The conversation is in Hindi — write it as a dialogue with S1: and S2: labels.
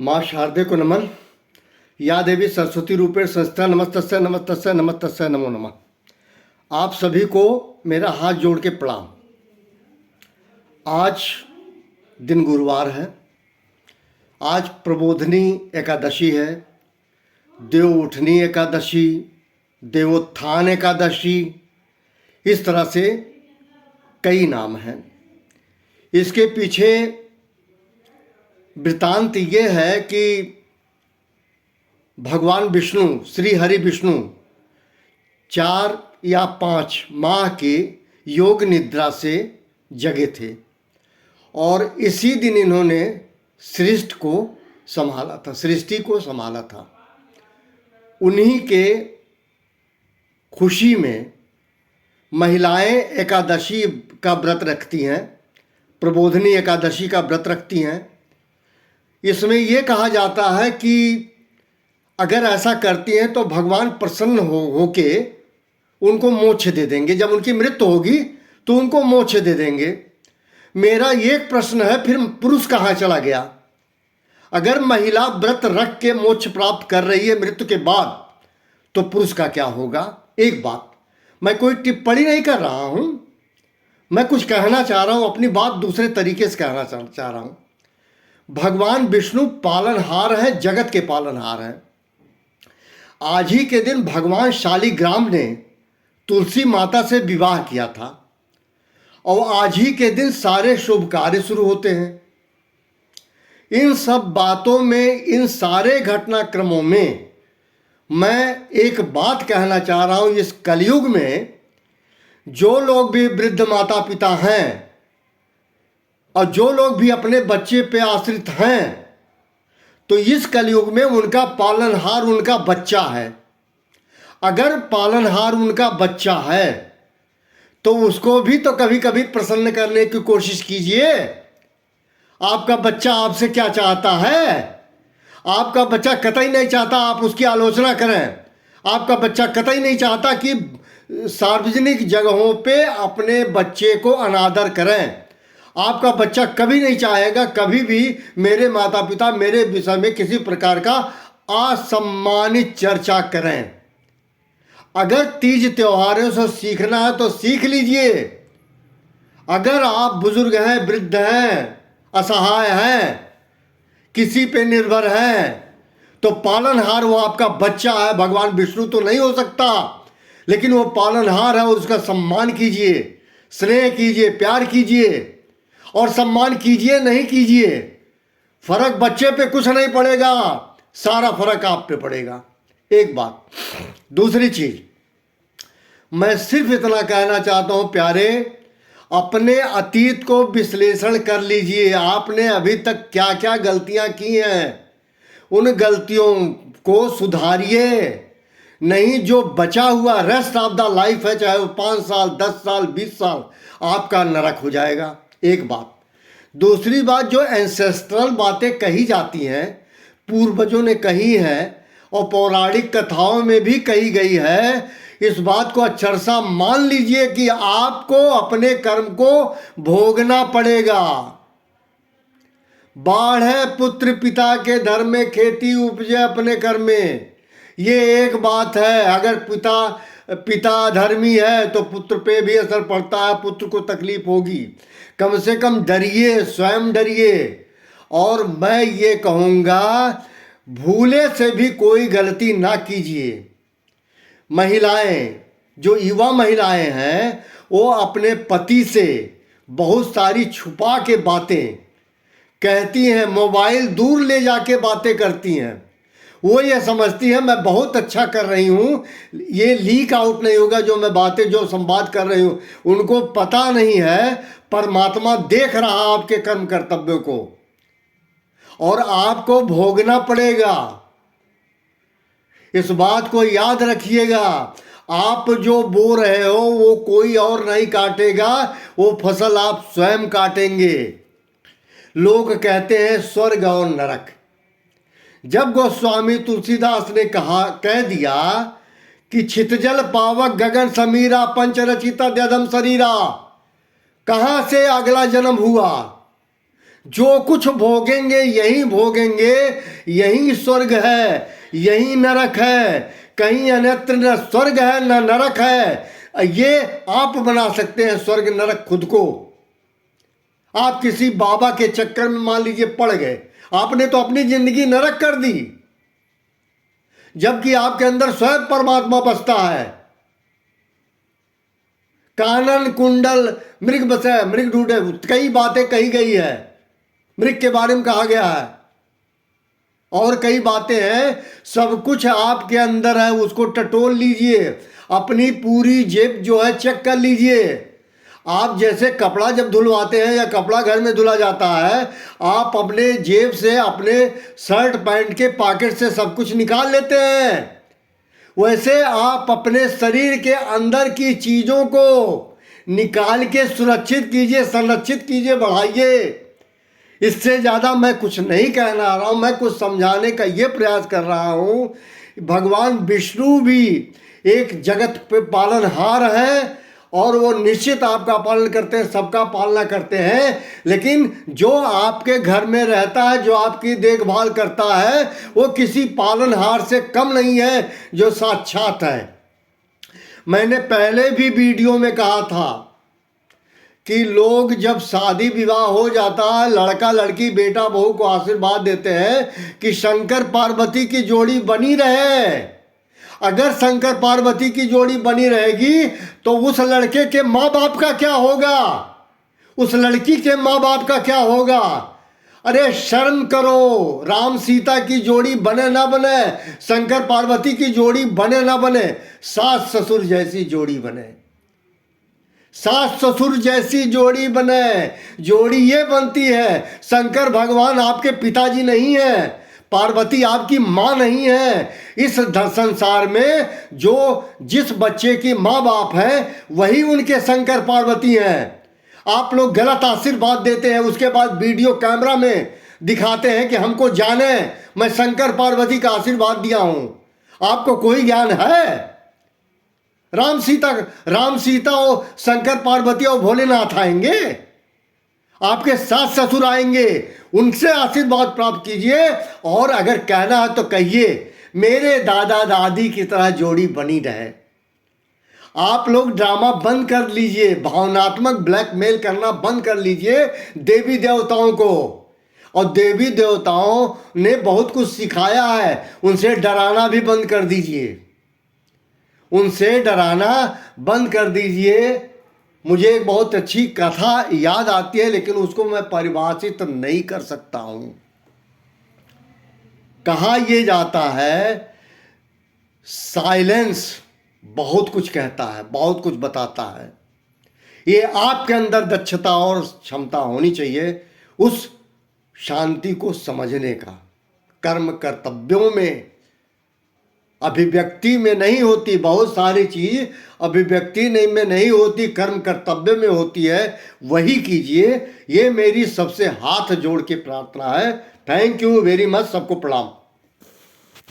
S1: माँ शारदे को नमन। या देवी सरस्वती रूपेण संस्था नमस्तस्य नमस्तस्य नमस्तस्य नमो नमः। आप सभी को मेरा हाथ जोड़ के प्रणाम। आज दिन गुरुवार है। आज प्रबोधनी एकादशी है, देव उठनी एकादशी, देवोत्थान एकादशी, इस तरह से कई नाम हैं। इसके पीछे वृत्तांत ये है कि भगवान विष्णु, श्री हरि विष्णु 4 या 5 माह के योग निद्रा से जगे थे और इसी दिन इन्होंने सृष्टि को संभाला था, सृष्टि को संभाला था। उन्हीं के खुशी में महिलाएं एकादशी का व्रत रखती हैं, प्रबोधनी एकादशी का व्रत रखती हैं। इसमें यह कहा जाता है कि अगर ऐसा करती हैं तो भगवान प्रसन्न होके उनको मोक्ष दे देंगे। जब उनकी मृत्यु होगी तो उनको मोक्ष दे देंगे। मेरा ये प्रश्न है, फिर पुरुष कहाँ चला गया? अगर महिला व्रत रख के मोक्ष प्राप्त कर रही है मृत्यु के बाद, तो पुरुष का क्या होगा? एक बात, मैं कोई टिप्पणी नहीं कर रहा हूं, मैं कुछ कहना चाह रहा हूं, अपनी बात दूसरे तरीके से कहना चाह रहा हूं। भगवान विष्णु पालनहार है, जगत के पालनहार हैं। आज ही के दिन भगवान शालिग्राम ने तुलसी माता से विवाह किया था और आज ही के दिन सारे शुभ कार्य शुरू होते हैं। इन सब बातों में, इन सारे घटनाक्रमों में मैं एक बात कहना चाह रहा हूं। इस कलयुग में जो लोग भी वृद्ध माता पिता हैं और जो लोग भी अपने बच्चे पे आश्रित हैं, तो इस कलयुग में उनका पालनहार उनका बच्चा है। अगर पालनहार उनका बच्चा है तो उसको भी तो कभी कभी प्रसन्न करने की कोशिश कीजिए। आपका बच्चा आपसे क्या चाहता है? आपका बच्चा कतई नहीं चाहता आप उसकी आलोचना करें। आपका बच्चा कतई नहीं चाहता कि सार्वजनिक जगहों पे अपने बच्चे को अनादर करें। आपका बच्चा कभी नहीं चाहेगा कभी भी मेरे माता पिता मेरे विषय में किसी प्रकार का असम्मानित चर्चा करें। अगर तीज त्योहारों से सीखना है तो सीख लीजिए। अगर आप बुजुर्ग हैं, वृद्ध हैं, असहाय हैं, किसी पे निर्भर हैं, तो पालनहार वो आपका बच्चा है। भगवान विष्णु तो नहीं हो सकता, लेकिन वो पालनहार है और उसका सम्मान कीजिए, स्नेह कीजिए, प्यार कीजिए और सम्मान कीजिए। नहीं कीजिए, फर्क बच्चे पे कुछ नहीं पड़ेगा, सारा फर्क आप पे पड़ेगा। एक बात। दूसरी चीज, मैं सिर्फ इतना कहना चाहता हूं प्यारे, अपने अतीत को विश्लेषण कर लीजिए। आपने अभी तक क्या क्या गलतियां की हैं, उन गलतियों को सुधारिए। नहीं, जो बचा हुआ रेस्ट ऑफ द लाइफ है, चाहे वो 5 साल, 10 साल, 20 साल, आपका नरक हो जाएगा। एक बात। दूसरी बात, जो एंसेस्ट्रल बातें कही जाती हैं, पूर्वजों ने कही हैं और पौराणिक कथाओं में भी कही गई है, इस बात को अक्षरशः मान लीजिए कि आपको अपने कर्म को भोगना पड़ेगा। बाढ़ है पुत्र पिता के धर्म में, खेती उपजे अपने कर्म में। ये एक बात है। अगर पिता धर्मी है तो पुत्र पे भी असर पड़ता है, पुत्र को तकलीफ होगी। कम से कम डरिए, स्वयं डरिए। और मैं ये कहूँगा, भूले से भी कोई गलती ना कीजिए। महिलाएं, जो युवा महिलाएं हैं, वो अपने पति से बहुत सारी छुपा के बातें कहती हैं, मोबाइल दूर ले जाके बातें करती हैं। वो ये समझती है मैं बहुत अच्छा कर रही हूँ, ये लीक आउट नहीं होगा जो मैं बातें, जो संवाद कर रही हूँ। उनको पता नहीं है परमात्मा देख रहा आपके कर्म कर्तव्यों को और आपको भोगना पड़ेगा। इस बात को याद रखिएगा। आप जो बो रहे हो वो कोई और नहीं काटेगा, वो फसल आप स्वयं काटेंगे। लोग कहते हैं स्वर्ग और नरक। जब गोस्वामी तुलसीदास ने कह दिया कि छितजल पावक गगन समीरा पंच रचिता द्यदम शरीरा, कहां से अगला जन्म हुआ? जो कुछ भोगेंगे यही भोगेंगे। यही स्वर्ग है, यही नरक है, कहीं अन्यत्र न स्वर्ग है न नरक है। ये आप बना सकते हैं स्वर्ग नरक खुद को। आप किसी बाबा के चक्कर में मान लीजिए पड़ गए, आपने तो अपनी जिंदगी नरक कर दी, जबकि आपके अंदर स्वयं परमात्मा बसता है। कानन कुंडल मृग बसे मृग ढूंढे, कई बातें कही गई है, मृग के बारे में कहा गया है और कई बातें हैं। सब कुछ आपके अंदर है, उसको टटोल लीजिए, अपनी पूरी जेब जो है चेक कर लीजिए। आप जैसे कपड़ा जब धुलवाते हैं या कपड़ा घर में धुला जाता है, आप अपने जेब से, अपने शर्ट पैंट के पॉकेट से सब कुछ निकाल लेते हैं। वैसे आप अपने शरीर के अंदर की चीज़ों को निकाल के सुरक्षित कीजिए, संरक्षित कीजिए, बढ़ाइए। इससे ज़्यादा मैं कुछ नहीं कहना आ रहा हूँ, मैं कुछ समझाने का ये प्रयास कर रहा हूँ। भगवान विष्णु भी एक जगत पे पालनहार है और वो निश्चित आपका पालन करते हैं, सबका पालना करते हैं। लेकिन जो आपके घर में रहता है, जो आपकी देखभाल करता है, वो किसी पालनहार से कम नहीं है जो साक्षात है। मैंने पहले भी वीडियो में कहा था कि लोग जब शादी विवाह हो जाता है, लड़का लड़की बेटा बहू को आशीर्वाद देते हैं कि शंकर पार्वती की जोड़ी बनी रहे। अगर शंकर पार्वती की जोड़ी बनी रहेगी तो उस लड़के के माँ बाप का क्या होगा, उस लड़की के माँ बाप का क्या होगा? अरे शर्म करो। राम सीता की जोड़ी बने ना बने, शंकर पार्वती की जोड़ी बने ना बने, सास ससुर जैसी जोड़ी बने, सास ससुर जैसी जोड़ी बने। जोड़ी ये बनती है, शंकर भगवान आपके पिताजी नहीं है, पार्वती आपकी माँ नहीं है। इस संसार में जो जिस बच्चे की माँ बाप है वही उनके शंकर पार्वती हैं। आप लोग गलत आशीर्वाद देते हैं, उसके बाद वीडियो कैमरा में दिखाते हैं कि हमको जाने, मैं शंकर पार्वती का आशीर्वाद दिया हूं। आपको कोई ज्ञान है? राम सीता और शंकर पार्वती और भोलेनाथ आएंगे, आपके सास ससुर आएंगे, उनसे आशीर्वाद प्राप्त कीजिए। और अगर कहना है तो कहिए मेरे दादा दादी की तरह जोड़ी बनी रहे। आप लोग ड्रामा बंद कर लीजिए, भावनात्मक ब्लैकमेल करना बंद कर लीजिए देवी देवताओं को। और देवी देवताओं ने बहुत कुछ सिखाया है, उनसे डराना भी बंद कर दीजिए, उनसे डराना बंद कर दीजिए। मुझे एक बहुत अच्छी कथा याद आती है, लेकिन उसको मैं परिभाषित नहीं कर सकता हूं। कहा यह जाता है साइलेंस बहुत कुछ कहता है, बहुत कुछ बताता है। ये आपके अंदर दक्षता और क्षमता होनी चाहिए उस शांति को समझने का। कर्म कर्तव्यों में, अभिव्यक्ति में नहीं होती, बहुत सारी चीज अभिव्यक्ति में नहीं होती, कर्म कर्तव्य में होती है, वही कीजिए। ये मेरी सबसे हाथ जोड़ के प्रार्थना है। थैंक यू वेरी मच, सबको प्रणाम।